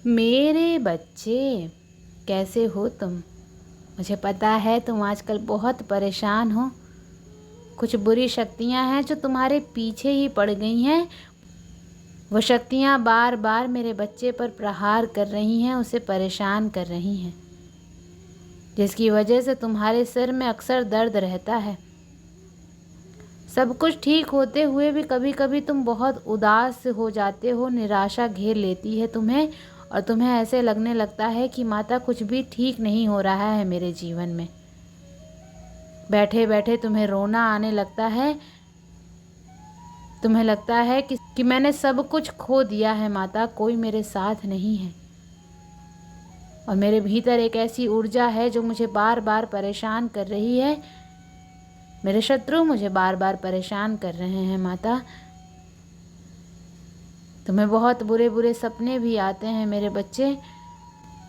मेरे बच्चे, कैसे हो तुम? मुझे पता है तुम आजकल बहुत परेशान हो। कुछ बुरी शक्तियां हैं जो तुम्हारे पीछे ही पड़ गई हैं। वो शक्तियां बार बार मेरे बच्चे पर प्रहार कर रही हैं, उसे परेशान कर रही हैं, जिसकी वजह से तुम्हारे सिर में अक्सर दर्द रहता है। सब कुछ ठीक होते हुए भी कभी कभी तुम बहुत उदास हो जाते हो, निराशा घेर लेती है तुम्हें और तुम्हें ऐसे लगने लगता है कि माता कुछ भी ठीक नहीं हो रहा है मेरे जीवन में। बैठे बैठे तुम्हें रोना आने लगता है। तुम्हें लगता है कि मैंने सब कुछ खो दिया है माता, कोई मेरे साथ नहीं है। और मेरे भीतर एक ऐसी ऊर्जा है जो मुझे बार बार परेशान कर रही है। मेरे शत्रु मुझे बार बार परेशान कर रहे हैं माता। तुम्हें बहुत बुरे बुरे सपने भी आते हैं मेरे बच्चे,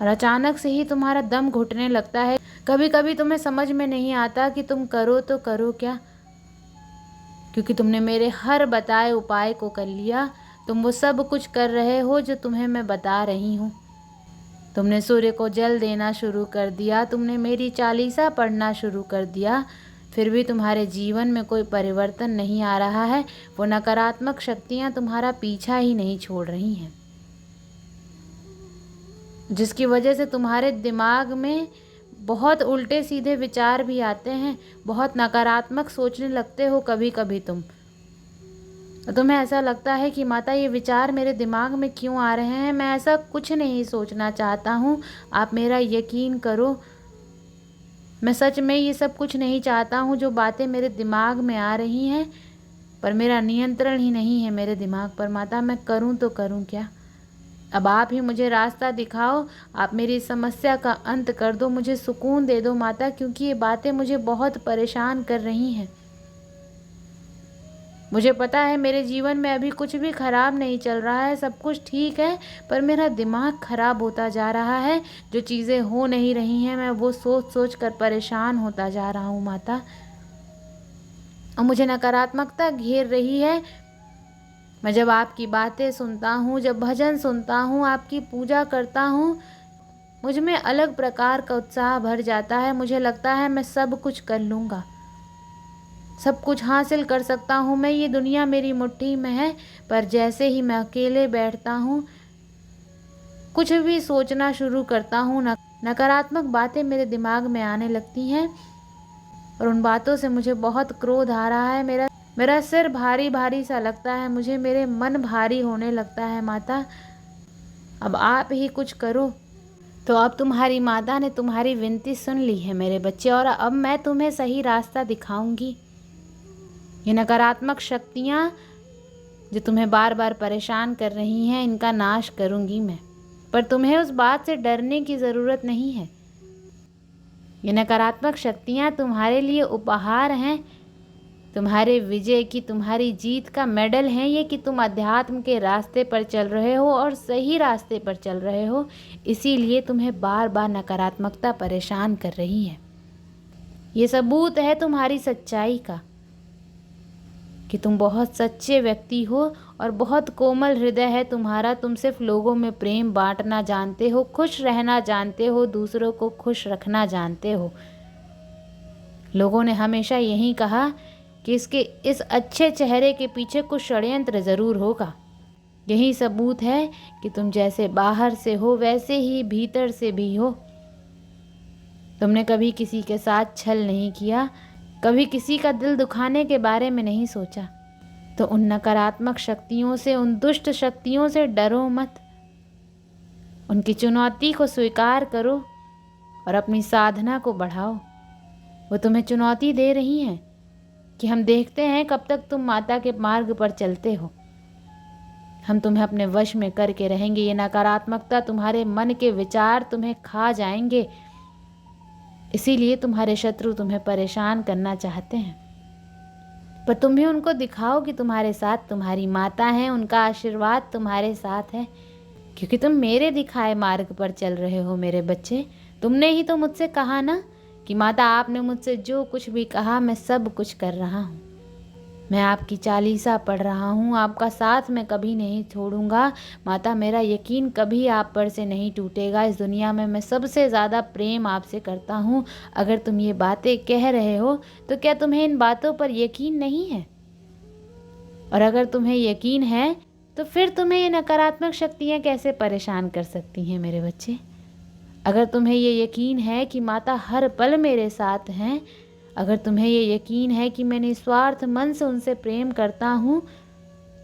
और अचानक से ही तुम्हारा दम घुटने लगता है। कभी कभी तुम्हें समझ में नहीं आता कि तुम करो तो करो क्या, क्योंकि तुमने मेरे हर बताए उपाय को कर लिया। तुम वो सब कुछ कर रहे हो जो तुम्हें मैं बता रही हूँ। तुमने सूर्य को जल देना शुरू कर दिया, तुमने मेरी चालीसा पढ़ना शुरू कर दिया, फिर भी तुम्हारे जीवन में कोई परिवर्तन नहीं आ रहा है। वो नकारात्मक शक्तियाँ तुम्हारा पीछा ही नहीं छोड़ रही हैं, जिसकी वजह से तुम्हारे दिमाग में बहुत उल्टे सीधे विचार भी आते हैं। बहुत नकारात्मक सोचने लगते हो कभी कभी तुम। तुम्हें ऐसा लगता है कि माता ये विचार मेरे दिमाग में क्यों आ रहे हैं, मैं ऐसा कुछ नहीं सोचना चाहता हूँ, आप मेरा यकीन करो। मैं सच में ये सब कुछ नहीं चाहता हूँ। जो बातें मेरे दिमाग में आ रही हैं, पर मेरा नियंत्रण ही नहीं है मेरे दिमाग पर माता। मैं करूँ तो करूँ क्या? अब आप ही मुझे रास्ता दिखाओ। आप मेरी समस्या का अंत कर दो, मुझे सुकून दे दो माता, क्योंकि ये बातें मुझे बहुत परेशान कर रही हैं। मुझे पता है मेरे जीवन में अभी कुछ भी खराब नहीं चल रहा है, सब कुछ ठीक है, पर मेरा दिमाग खराब होता जा रहा है। जो चीज़ें हो नहीं रही हैं, मैं वो सोच सोच कर परेशान होता जा रहा हूँ माता। और मुझे नकारात्मकता घेर रही है। मैं जब आपकी बातें सुनता हूँ, जब भजन सुनता हूँ, आपकी पूजा करता हूँ, मुझ में अलग प्रकार का उत्साह भर जाता है। मुझे लगता है मैं सब कुछ कर लूँगा, सब कुछ हासिल कर सकता हूँ मैं, ये दुनिया मेरी मुट्ठी में है। पर जैसे ही मैं अकेले बैठता हूँ, कुछ भी सोचना शुरू करता हूँ, नकारात्मक बातें मेरे दिमाग में आने लगती हैं और उन बातों से मुझे बहुत क्रोध आ रहा है। मेरा सिर भारी भारी सा लगता है मुझे, मेरे मन भारी होने लगता है माता। अब आप ही कुछ करो। तो अब तुम्हारी माता ने तुम्हारी विनती सुन ली है मेरे बच्चे, और अब मैं तुम्हें सही रास्ता दिखाऊंगी। ये नकारात्मक शक्तियाँ जो तुम्हें बार बार परेशान कर रही हैं, इनका नाश करूंगी मैं। पर तुम्हें उस बात से डरने की ज़रूरत नहीं है। ये नकारात्मक शक्तियाँ तुम्हारे लिए उपहार हैं, तुम्हारे विजय की, तुम्हारी जीत का मेडल है ये, कि तुम अध्यात्म के रास्ते पर चल रहे हो और सही रास्ते पर चल रहे हो। इसीलिए तुम्हें बार बार नकारात्मकता परेशान कर रही है। ये सबूत है तुम्हारी सच्चाई का, कि तुम बहुत सच्चे व्यक्ति हो और बहुत कोमल हृदय है तुम्हारा। तुम सिर्फ लोगों में प्रेम बांटना जानते हो, खुश रहना जानते हो, दूसरों को खुश रखना जानते हो। लोगों ने हमेशा यही कहा कि इसके इस अच्छे चेहरे के पीछे कुछ षड्यंत्र ज़रूर होगा। यही सबूत है कि तुम जैसे बाहर से हो वैसे ही भीतर से भी हो। तुमने कभी किसी के साथ छल नहीं किया, कभी किसी का दिल दुखाने के बारे में नहीं सोचा। तो उन नकारात्मक शक्तियों से, उन दुष्ट शक्तियों से डरो मत। उनकी चुनौती को स्वीकार करो और अपनी साधना को बढ़ाओ। वो तुम्हें चुनौती दे रही हैं कि हम देखते हैं कब तक तुम माता के मार्ग पर चलते हो। हम तुम्हें अपने वश में करके रहेंगे। ये नकारात्मकता, तुम्हारे मन के विचार तुम्हें खा जाएंगे। इसीलिए तुम्हारे शत्रु तुम्हें परेशान करना चाहते हैं, पर तुम भी उनको दिखाओ कि तुम्हारे साथ तुम्हारी माता है, उनका आशीर्वाद तुम्हारे साथ है, क्योंकि तुम मेरे दिखाए मार्ग पर चल रहे हो मेरे बच्चे। तुमने ही तो मुझसे कहा ना कि माता, आपने मुझसे जो कुछ भी कहा मैं सब कुछ कर रहा हूँ। मैं आपकी चालीसा पढ़ रहा हूँ, आपका साथ मैं कभी नहीं छोड़ूंगा। माता, मेरा यकीन कभी आप पर से नहीं टूटेगा। इस दुनिया में मैं सबसे ज़्यादा प्रेम आपसे करता हूँ। अगर तुम ये बातें कह रहे हो तो क्या तुम्हें इन बातों पर यकीन नहीं है? और अगर तुम्हें यकीन है तो फिर तुम्हें ये नकारात्मक शक्तियाँ कैसे परेशान कर सकती हैं मेरे बच्चे? अगर तुम्हें ये यकीन है कि माता हर पल मेरे साथ हैं, अगर तुम्हें ये यकीन है कि मैं निस्वार्थ मन से उनसे प्रेम करता हूँ,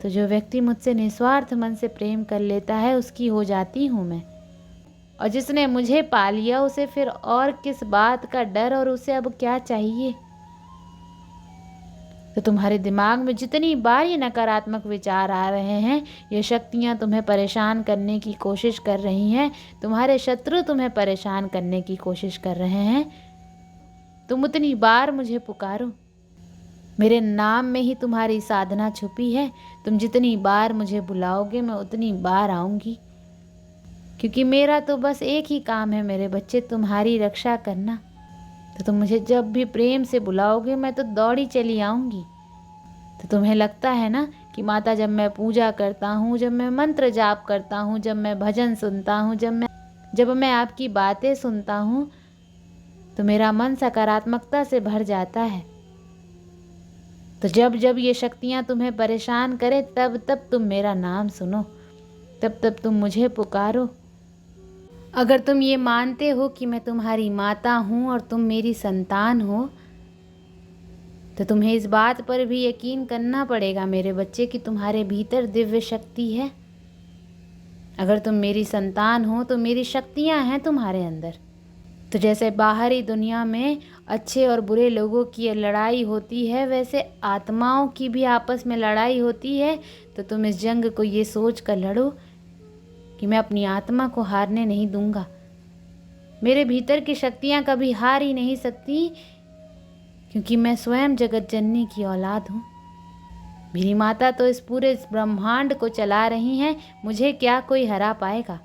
तो जो व्यक्ति मुझसे निस्वार्थ मन से प्रेम कर लेता है उसकी हो जाती हूँ मैं। और जिसने मुझे पा लिया उसे फिर और किस बात का डर, और उसे अब क्या चाहिए? तो तुम्हारे दिमाग में जितनी बार ये नकारात्मक विचार आ रहे हैं, ये शक्तियाँ तुम्हें परेशान करने की कोशिश कर रही हैं, तुम्हारे शत्रु तुम्हें परेशान करने की कोशिश कर रहे हैं, तुम उतनी बार मुझे पुकारो। मेरे नाम में ही तुम्हारी साधना छुपी है। तुम जितनी बार मुझे बुलाओगे मैं उतनी बार आऊँगी, क्योंकि मेरा तो बस एक ही काम है मेरे बच्चे, तुम्हारी रक्षा करना। तो तुम मुझे जब भी प्रेम से बुलाओगे मैं तो दौड़ी चली आऊँगी। तो तुम्हें लगता है ना कि माता, जब मैं पूजा करता हूँ, जब मैं मंत्र जाप करता हूँ, जब मैं भजन सुनता हूँ, जब मैं आपकी बातें सुनता हूँ, तो मेरा मन सकारात्मकता से भर जाता है। तो जब जब ये शक्तियाँ तुम्हें परेशान करें, तब तब तुम मेरा नाम सुनो, तब तब तुम मुझे पुकारो। अगर तुम ये मानते हो कि मैं तुम्हारी माता हूँ और तुम मेरी संतान हो, तो तुम्हें इस बात पर भी यकीन करना पड़ेगा मेरे बच्चे कि तुम्हारे भीतर दिव्य शक्ति है। अगर तुम मेरी संतान हो तो मेरी शक्तियाँ हैं तुम्हारे अंदर। तो जैसे बाहरी दुनिया में अच्छे और बुरे लोगों की लड़ाई होती है, वैसे आत्माओं की भी आपस में लड़ाई होती है। तो तुम इस जंग को ये सोच कर लड़ो कि मैं अपनी आत्मा को हारने नहीं दूंगा। मेरे भीतर की शक्तियाँ कभी हार ही नहीं सकती, क्योंकि मैं स्वयं जगत जननी की औलाद हूँ। मेरी माता तो इस पूरे ब्रह्मांड को चला रही हैं, मुझे क्या कोई हरा पाएगा?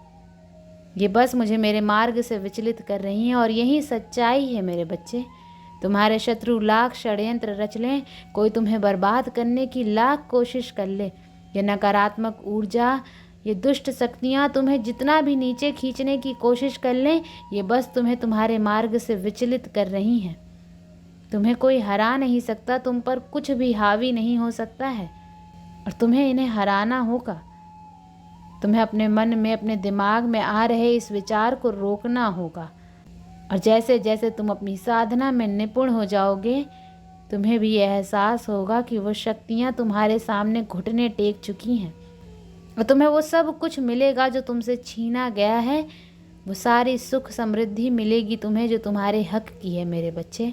ये बस मुझे मेरे मार्ग से विचलित कर रही हैं, और यही सच्चाई है मेरे बच्चे। तुम्हारे शत्रु लाख षड्यंत्र रच लें, कोई तुम्हें बर्बाद करने की लाख कोशिश कर ले, ये नकारात्मक ऊर्जा, ये दुष्ट शक्तियाँ तुम्हें जितना भी नीचे खींचने की कोशिश कर लें, ये बस तुम्हें तुम्हारे मार्ग से विचलित कर रही हैं। तुम्हें कोई हरा नहीं सकता, तुम पर कुछ भी हावी नहीं हो सकता है, और तुम्हें इन्हें हराना होगा। तुम्हें अपने मन में, अपने दिमाग में आ रहे इस विचार को रोकना होगा, और जैसे जैसे तुम अपनी साधना में निपुण हो जाओगे, तुम्हें भी यह एहसास होगा कि वो शक्तियाँ तुम्हारे सामने घुटने टेक चुकी हैं, और तुम्हें वो सब कुछ मिलेगा जो तुमसे छीना गया है। वो सारी सुख समृद्धि मिलेगी तुम्हें जो तुम्हारे हक की है मेरे बच्चे,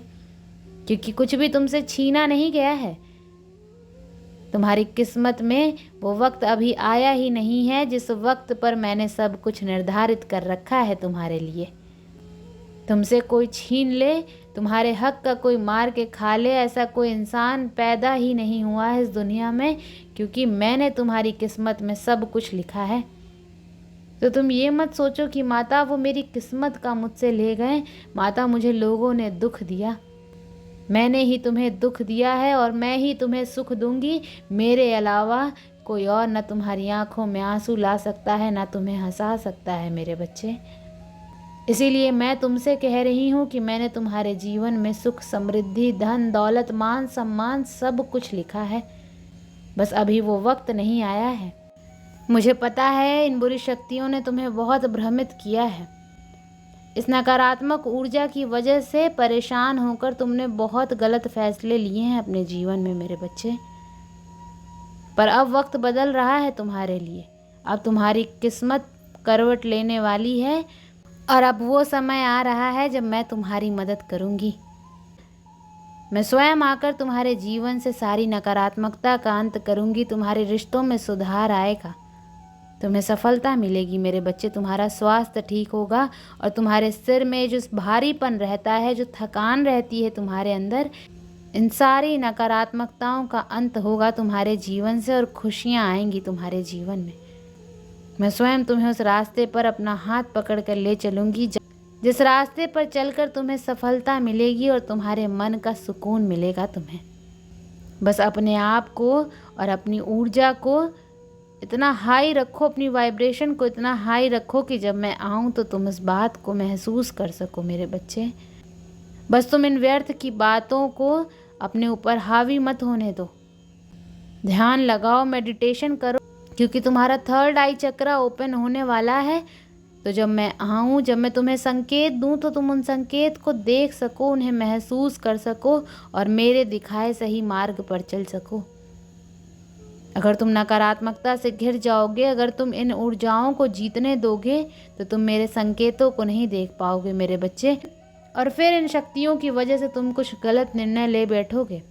क्योंकि कुछ भी तुमसे छीना नहीं गया है। तुम्हारी किस्मत में वो वक्त अभी आया ही नहीं है जिस वक्त पर मैंने सब कुछ निर्धारित कर रखा है तुम्हारे लिए। तुमसे कोई छीन ले, तुम्हारे हक का कोई मार के खा ले, ऐसा कोई इंसान पैदा ही नहीं हुआ है इस दुनिया में, क्योंकि मैंने तुम्हारी किस्मत में सब कुछ लिखा है। तो तुम ये मत सोचो कि माता वो मेरी किस्मत का मुझसे ले गए। माता, मुझे लोगों ने दुख दिया, मैंने ही तुम्हें दुख दिया है, और मैं ही तुम्हें सुख दूंगी। मेरे अलावा कोई और न तुम्हारी आंखों में आंसू ला सकता है, न तुम्हें हंसा सकता है मेरे बच्चे। इसीलिए मैं तुमसे कह रही हूँ कि मैंने तुम्हारे जीवन में सुख समृद्धि, धन दौलत, मान सम्मान सब कुछ लिखा है, बस अभी वो वक्त नहीं आया है। मुझे पता है इन बुरी शक्तियों ने तुम्हें बहुत भ्रमित किया है। इस नकारात्मक ऊर्जा की वजह से परेशान होकर तुमने बहुत गलत फैसले लिए हैं अपने जीवन में मेरे बच्चे। पर अब वक्त बदल रहा है तुम्हारे लिए। अब तुम्हारी किस्मत करवट लेने वाली है, और अब वो समय आ रहा है जब मैं तुम्हारी मदद करूंगी। मैं स्वयं आकर तुम्हारे जीवन से सारी नकारात्मकता का अंत करूंगी। तुम्हारे रिश्तों में सुधार आएगा, तुम्हें सफलता मिलेगी मेरे बच्चे। तुम्हारा स्वास्थ्य ठीक होगा, और तुम्हारे सिर में जो भारीपन रहता है, जो थकान रहती है तुम्हारे अंदर, इन सारी नकारात्मकताओं का अंत होगा तुम्हारे जीवन से, और खुशियाँ आएंगी तुम्हारे जीवन में। मैं स्वयं तुम्हें उस रास्ते पर अपना हाथ पकड़ कर ले चलूँगी, जिस रास्ते पर चलकर तुम्हें सफलता मिलेगी और तुम्हारे मन का सुकून मिलेगा तुम्हें। बस अपने आप को और अपनी ऊर्जा को इतना हाई रखो, अपनी वाइब्रेशन को इतना हाई रखो कि जब मैं आऊँ तो तुम इस बात को महसूस कर सको मेरे बच्चे। बस तुम इन व्यर्थ की बातों को अपने ऊपर हावी मत होने दो। ध्यान लगाओ, मेडिटेशन करो, क्योंकि तुम्हारा थर्ड आई चक्रा ओपन होने वाला है। तो जब मैं आऊँ, जब मैं तुम्हें संकेत दूँ तो तुम उन संकेत को देख सको, उन्हें महसूस कर सको और मेरे दिखाए सही मार्ग पर चल सको। अगर तुम नकारात्मकता से घिर जाओगे, अगर तुम इन ऊर्जाओं को जीतने दोगे तो तुम मेरे संकेतों को नहीं देख पाओगे मेरे बच्चे, और फिर इन शक्तियों की वजह से तुम कुछ गलत निर्णय ले बैठोगे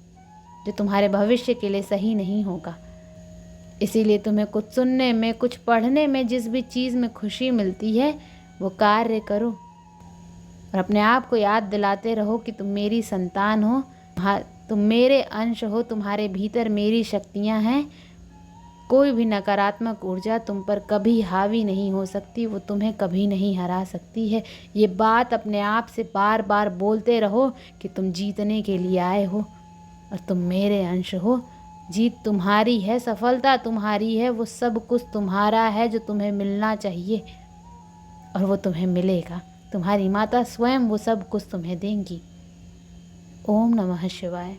जो तुम्हारे भविष्य के लिए सही नहीं होगा। इसीलिए तुम्हें कुछ सुनने में, कुछ पढ़ने में, जिस भी चीज़ में खुशी मिलती है वो कार्य करो और अपने आप को याद दिलाते रहो कि तुम मेरी संतान हो, तुम मेरे अंश हो, तुम्हारे भीतर मेरी शक्तियाँ हैं। कोई भी नकारात्मक ऊर्जा तुम पर कभी हावी नहीं हो सकती, वो तुम्हें कभी नहीं हरा सकती है। ये बात अपने आप से बार बार बोलते रहो कि तुम जीतने के लिए आए हो और तुम मेरे अंश हो। जीत तुम्हारी है, सफलता तुम्हारी है, वो सब कुछ तुम्हारा है जो तुम्हें मिलना चाहिए और वो तुम्हें मिलेगा। तुम्हारी माता स्वयं वो सब कुछ तुम्हें देंगी। ओम नमः शिवाय।